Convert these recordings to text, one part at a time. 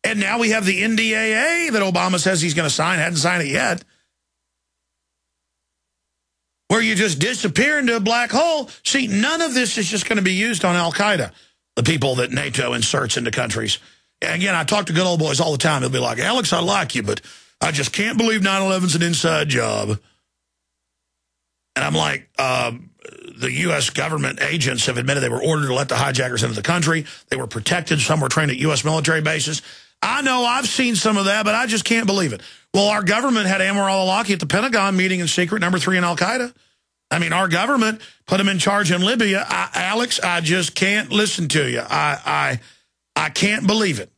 And now we have the NDAA that Obama says he's going to sign, hadn't signed it yet, where you just disappear into a black hole. See, none of this is just going to be used on al-Qaeda, the people that NATO inserts into countries. And again, I talk to good old boys all the time. They'll be like, Alex, I like you, but I just can't believe 9/11's an inside job. And I'm like, the U.S. government agents have admitted they were ordered to let the hijackers into the country. They were protected. Some were trained at U.S. military bases. I know I've seen some of that, but I just can't believe it. Well, our government had Anwar al-Awlaki at the Pentagon meeting in secret, number 3 in al-Qaeda. I mean, our government put him in charge in Libya. Alex, I just can't listen to you. I can't believe it.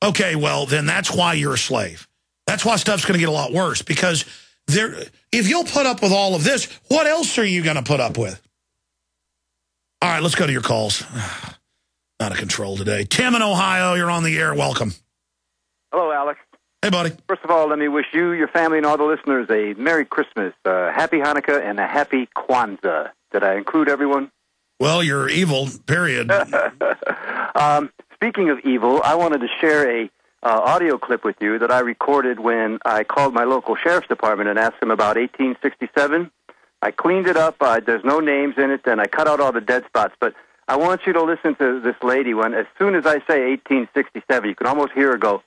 Okay, well, then that's why you're a slave. That's why stuff's going to get a lot worse, because if you'll put up with all of this, what else are you going to put up with? All right, let's go to your calls. Out of control today. Tim in Ohio, you're on the air. Welcome. Hello, Alex. Hey, buddy. First of all, let me wish you, your family, and all the listeners a Merry Christmas, Happy Hanukkah, and a Happy Kwanzaa. Did I include everyone? Well, you're evil, period. Speaking of evil, I wanted to share a audio clip with you that I recorded when I called my local sheriff's department and asked them about 1867. I cleaned it up. There's no names in it, and I cut out all the dead spots. But I want you to listen to this lady when, as soon as I say 1867, you can almost hear her go,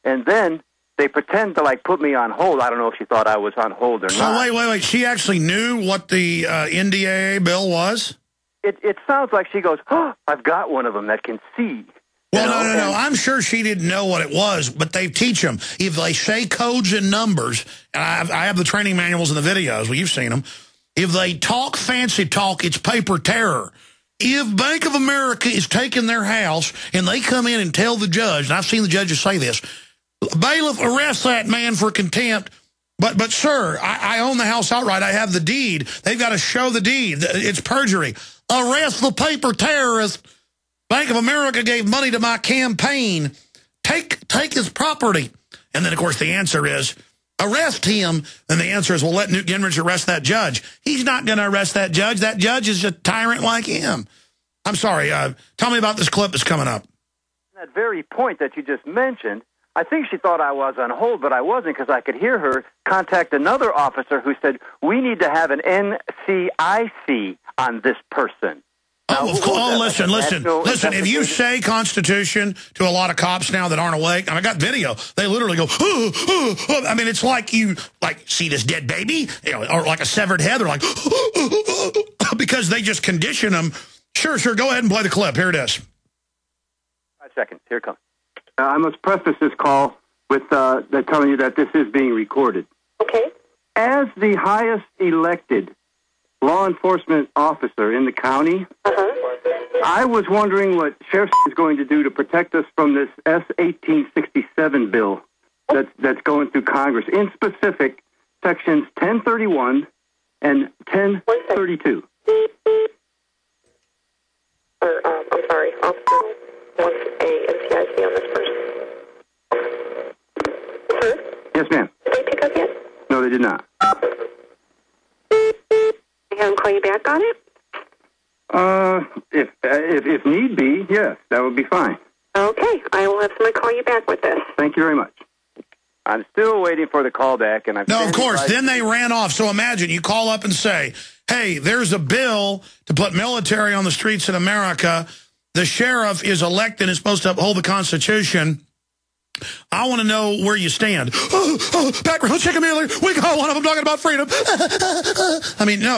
and then they pretend to, like, put me on hold. I don't know if she thought I was on hold or not. So wait. She actually knew what the NDAA bill was? It sounds like she goes, I've got one of them that can see. Well, no. I'm sure she didn't know what it was, but they teach them. If they say codes and numbers, and I have the training manuals and the videos, well, you've seen them. If they talk fancy talk, it's paper terror. If Bank of America is taking their house and they come in and tell the judge, and I've seen the judges say this, bailiff, arrest that man for contempt. But sir, I own the house outright. I have the deed. They've got to show the deed. It's perjury. Arrest the paper terrorist. Bank of America gave money to my campaign. Take his property. And then, of course, the answer is, arrest him. And the answer is, well, let Newt Gingrich arrest that judge. He's not going to arrest that judge. That judge is a tyrant like him. I'm sorry. Tell me about this clip that's coming up. That very point that you just mentioned, I think she thought I was on hold, but I wasn't, because I could hear her contact another officer who said, we need to have an NCIC on this person. Now, listen. If you say Constitution to a lot of cops now that aren't awake, and I got video, they literally go, I mean, it's like you, see this dead baby, or like a severed head, or like, because they just condition them. Sure, go ahead and play the clip. Here it is. 5 seconds. Here it comes. I must preface this call with telling you that this is being recorded. Okay. As the highest elected law enforcement officer in the county, I was wondering what Sheriff is going to do to protect us from this S-1867 bill that's going through Congress, in specific sections 1031 and 1032. I'm sorry, officer wants a NCIC on this person. Sir? Yes, ma'am. Did they pick up yet? No, they did not. Have them call you back on it? If need be, yes, that would be fine. Okay, I will have somebody call you back with this. Thank you very much. I'm still waiting for the call back, and No, of course. Then they ran off. So imagine you call up and say, hey, there's a bill to put military on the streets in America. The sheriff is elected and is supposed to uphold the Constitution. I want to know where you stand. Background check immediately. We got one of them talking about freedom. I mean, no.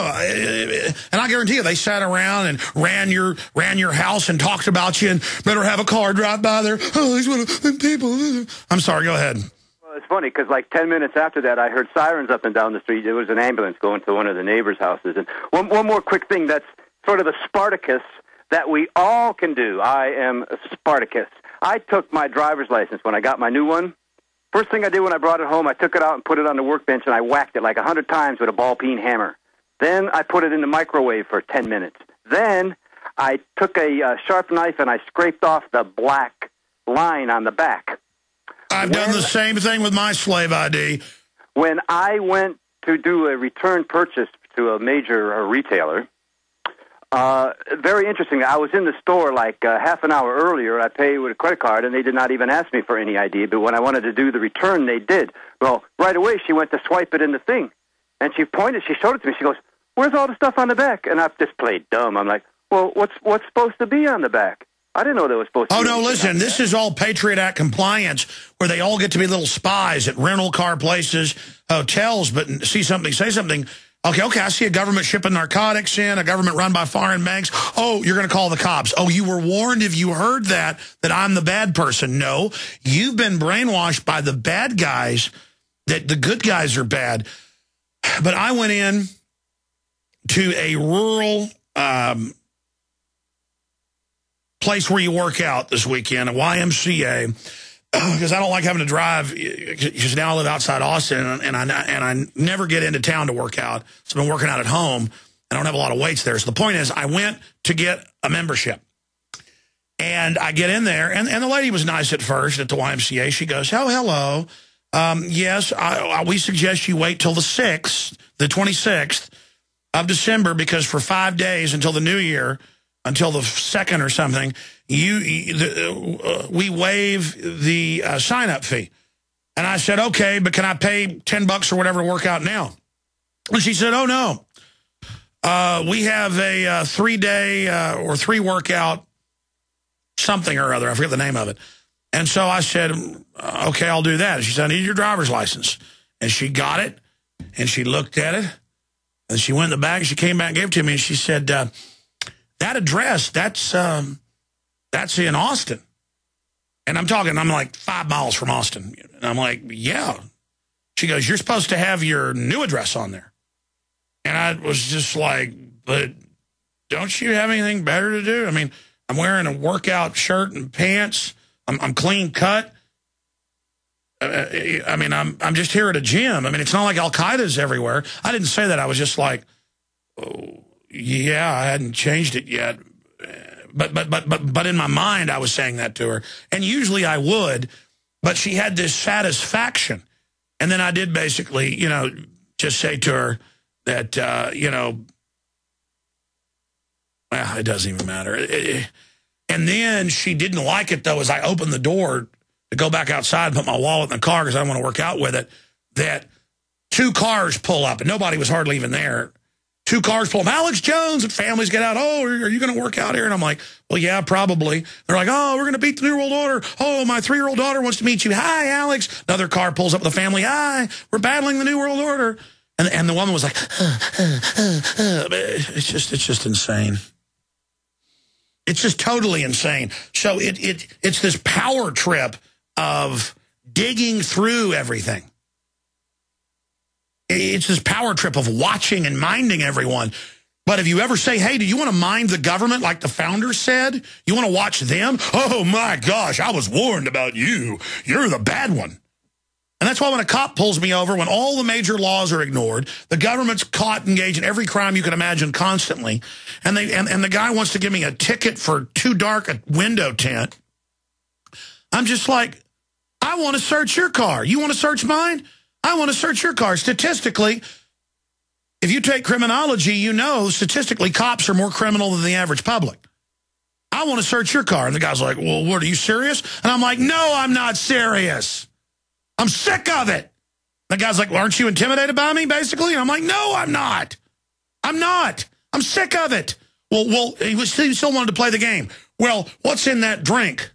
And I guarantee you, they sat around and ran your house and talked about you and better have a car drive by there. Oh, these one of them people. I'm sorry. Go ahead. Well, it's funny because 10 minutes after that, I heard sirens up and down the street. There was an ambulance going to one of the neighbors' houses. And one more quick thing that's sort of the Spartacus that we all can do. I am a Spartacus. I took my driver's license when I got my new one. First thing I did when I brought it home, I took it out and put it on the workbench, and I whacked it 100 times with a ball-peen hammer. Then I put it in the microwave for 10 minutes. Then I took a sharp knife and I scraped off the black line on the back. I've done the same thing with my slave ID. When I went to do a return purchase to a major retailer, Very interesting. I was in the store like half an hour earlier. I paid with a credit card, and they did not even ask me for any ID. But when I wanted to do the return, they did. Well, right away, she went to swipe it in the thing. And she pointed, she showed it to me. She goes, "Where's all the stuff on the back?" And I just played dumb. I'm like, well, what's supposed to be on the back? I didn't know there was supposed to be. Oh, no, listen, this is all Patriot Act compliance where they all get to be little spies at rental car places, hotels, but see something, say something. Okay, I see a government shipping narcotics in, a government run by foreign banks. Oh, you're going to call the cops. Oh, you were warned if you heard that I'm the bad person. No, you've been brainwashed by the bad guys that the good guys are bad. But I went in to a rural place where you work out this weekend, a YMCA, because I don't like having to drive, because now I live outside Austin, and I never get into town to work out. So I've been working out at home. I don't have a lot of weights there. So the point is, I went to get a membership. And I get in there, and the lady was nice at first at the YMCA. She goes, "Oh, hello. Yes, we suggest you wait till the 26th of December, because for 5 days until the new year, until the 2nd or something, we waive the sign-up fee." And I said, "Okay, but can I pay $10 or whatever to work out now?" And she said, "Oh, no. We have a 3-day or 3-workout something or other. I forget the name of it." And so I said, "Okay, I'll do that." And she said, "I need your driver's license." And she got it, and she looked at it, and she went in the bag, and she came back and gave it to me, and she said, "That address, that's in Austin." And I'm like 5 miles from Austin. And I'm like, "Yeah." She goes, "You're supposed to have your new address on there." And I was just like, "But don't you have anything better to do? I mean, I'm wearing a workout shirt and pants. I'm clean cut. I mean, I'm just here at a gym. I mean, it's not like Al-Qaeda's everywhere." I didn't say that. I was just like, "Oh, yeah, I hadn't changed it yet." But in my mind, I was saying that to her. And usually I would, but she had this satisfaction. And then I did basically, just say to her that, well, it doesn't even matter. And then she didn't like it, though, as I opened the door to go back outside and put my wallet in the car because I don't want to work out with it, that 2 cars pull up, and nobody was hardly even there. 2 cars pull up. Alex Jones, and families get out. "Oh, are you going to work out here?" And I'm like, "Well, yeah, probably." They're like, "Oh, we're going to beat the New World Order. Oh, my 3-year-old daughter wants to meet you. Hi, Alex." Another car pulls up with the family. "Hi, we're battling the New World Order." And the woman was like, It's just insane. It's just totally insane. So it's this power trip of digging through everything. It's this power trip of watching and minding everyone. But if you ever say, "Hey, do you want to mind the government like the founders said? You want to watch them? Oh, my gosh, I was warned about you. You're the bad one." And that's why when a cop pulls me over, when all the major laws are ignored, the government's caught engaged in every crime you can imagine constantly, and the guy wants to give me a ticket for too dark a window tint, I'm just like, I want to search your car. You want to search mine? I want to search your car. Statistically, if you take criminology, you know statistically cops are more criminal than the average public. I want to search your car. And the guy's like, "Well, what, are you serious?" And I'm like, "No, I'm not serious. I'm sick of it." The guy's like, "Well, aren't you intimidated by me, basically?" And I'm like, "No, I'm not. I'm not. I'm sick of it." Well, he still wanted to play the game. "Well, what's in that drink?"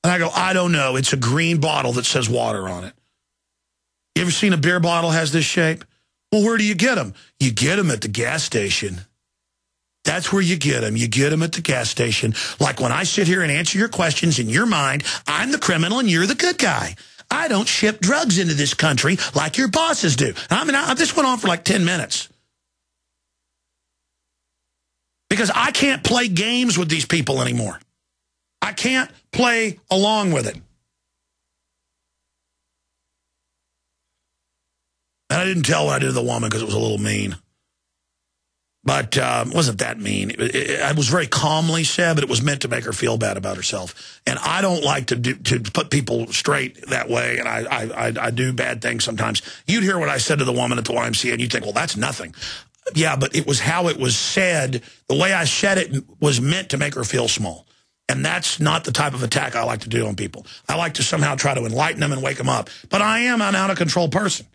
And I go, "I don't know. It's a green bottle that says water on it." You ever seen a beer bottle has this shape? "Well, where do you get them?" "You get them at the gas station." That's where you get them. You get them at the gas station. Like when I sit here and answer your questions in your mind, I'm the criminal and you're the good guy. I don't ship drugs into this country like your bosses do. I mean, this went on for like 10 minutes. Because I can't play games with these people anymore. I can't play along with it. And I didn't tell what I did to the woman because it was a little mean. But it wasn't that mean. It was very calmly said, but it was meant to make her feel bad about herself. And I don't like to put people straight that way, and I do bad things sometimes. You'd hear what I said to the woman at the YMCA, and you'd think, well, that's nothing. Yeah, but it was how it was said. The way I said it was meant to make her feel small. And that's not the type of attack I like to do on people. I like to somehow try to enlighten them and wake them up. But I am an out-of-control person.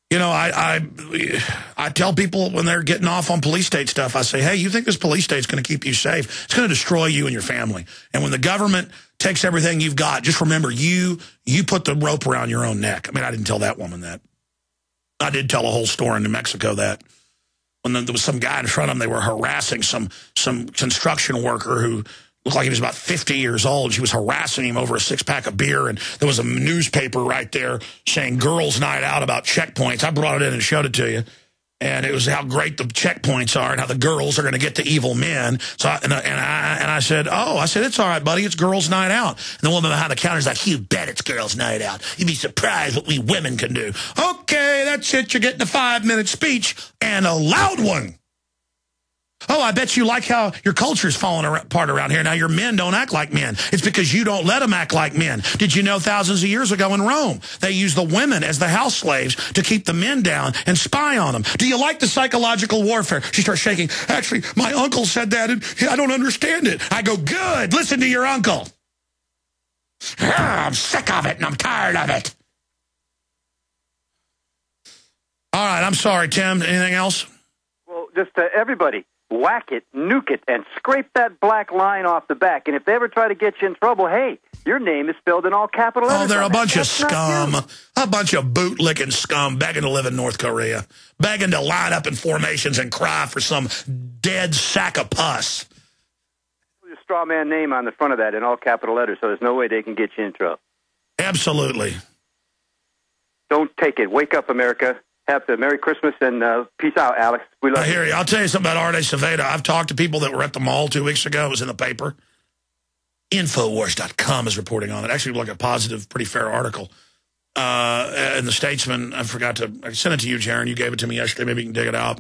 You know, I tell people when they're getting off on police state stuff, I say, hey, you think this police state's going to keep you safe? It's going to destroy you and your family. And when the government takes everything you've got, just remember, you put the rope around your own neck. I mean, I didn't tell that woman that. I did tell a whole store in New Mexico that. When there was some guy in front of them, they were harassing some construction worker who looked like he was about 50 years old. She was harassing him over a six-pack of beer, and there was a newspaper right there saying Girls' Night Out about checkpoints. I brought it in and showed it to you. And it was how great the checkpoints are and how the girls are going to get the evil men. So I said, it's all right, buddy. It's Girls' Night Out. And the woman behind the counter is like, you bet it's Girls' Night Out. You'd be surprised what we women can do. Okay, that's it. You're getting a 5-minute speech and a loud one. Oh, I bet you like how your culture's falling apart around here. Now, your men don't act like men. It's because you don't let them act like men. Did you know thousands of years ago in Rome, they used the women as the house slaves to keep the men down and spy on them? Do you like the psychological warfare? She starts shaking. Actually, my uncle said that, and I don't understand it. I go, good, listen to your uncle. I'm sick of it, and I'm tired of it. All right, I'm sorry, Tim. Anything else? Well, just everybody. Whack it, nuke it, and scrape that black line off the back. And if they ever try to get you in trouble, hey, your name is spelled in all capital letters. Oh, they're a bunch of scum, a bunch of bootlicking scum begging to live in North Korea, begging to line up in formations and cry for some dead sack of pus. There's a straw man name on the front of that in all capital letters, so there's no way they can get you in trouble. Absolutely. Don't take it. Wake up, America. Have a Merry Christmas and peace out, Alex. We love you. I hear you. I'll tell you something about Arde Saveda. I've talked to people that were at the mall 2 weeks ago. It was in the paper. Infowars.com is reporting on it. Actually, like a positive, pretty fair article. In the Statesman, I sent it to you, Jaron. You gave it to me yesterday. Maybe you can dig it out.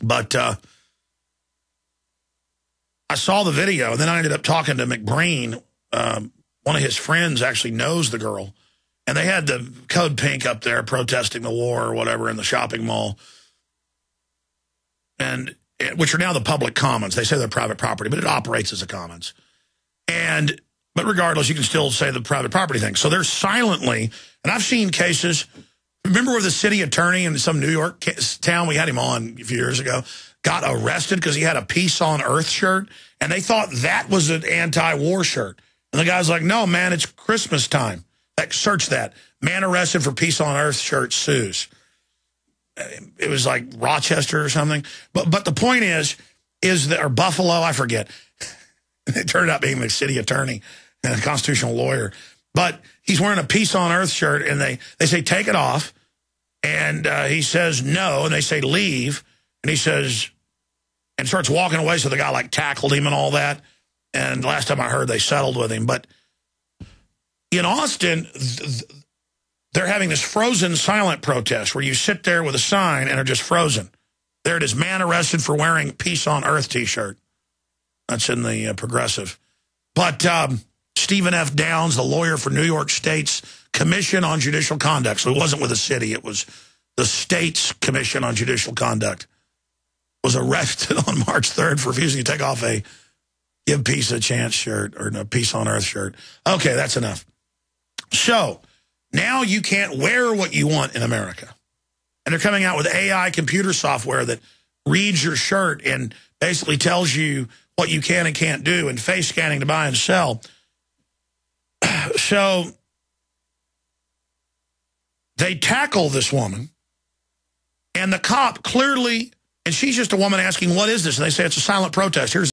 But I saw the video, and then I ended up talking to McBreen. One of his friends actually knows the girl. And they had the Code Pink up there protesting the war or whatever in the shopping mall, and which are now the public commons. They say they're private property, but it operates as a commons. But regardless, you can still say the private property thing. So they're silently, and I've seen cases. Remember where the city attorney in some New York town, we had him on a few years ago, got arrested because he had a Peace on Earth shirt, and they thought that was an anti-war shirt. And the guy's like, no, man, it's Christmas time. Search that. Man arrested for Peace on Earth shirt sues. It was like Rochester or something. But the point is that, or Buffalo, I forget. It turned out being the city attorney and a constitutional lawyer. But he's wearing a Peace on Earth shirt, and they say, take it off. And he says no, and they say leave. And he says, and starts walking away, so the guy like tackled him and all that. And last time I heard, they settled with him. But in Austin, they're having this frozen silent protest where you sit there with a sign and are just frozen. There it is, man arrested for wearing Peace on Earth T-shirt. That's in the Progressive. But Stephen F. Downs, the lawyer for New York State's Commission on Judicial Conduct, so it wasn't with the city, it was the state's Commission on Judicial Conduct, was arrested on March 3rd for refusing to take off a Give Peace a Chance shirt or a Peace on Earth shirt. Okay, that's enough. So now you can't wear what you want in America. And they're coming out with AI computer software that reads your shirt and basically tells you what you can and can't do, and face scanning to buy and sell. So they tackle this woman, and the cop clearly, and she's just a woman asking, what is this? And they say it's a silent protest. Here's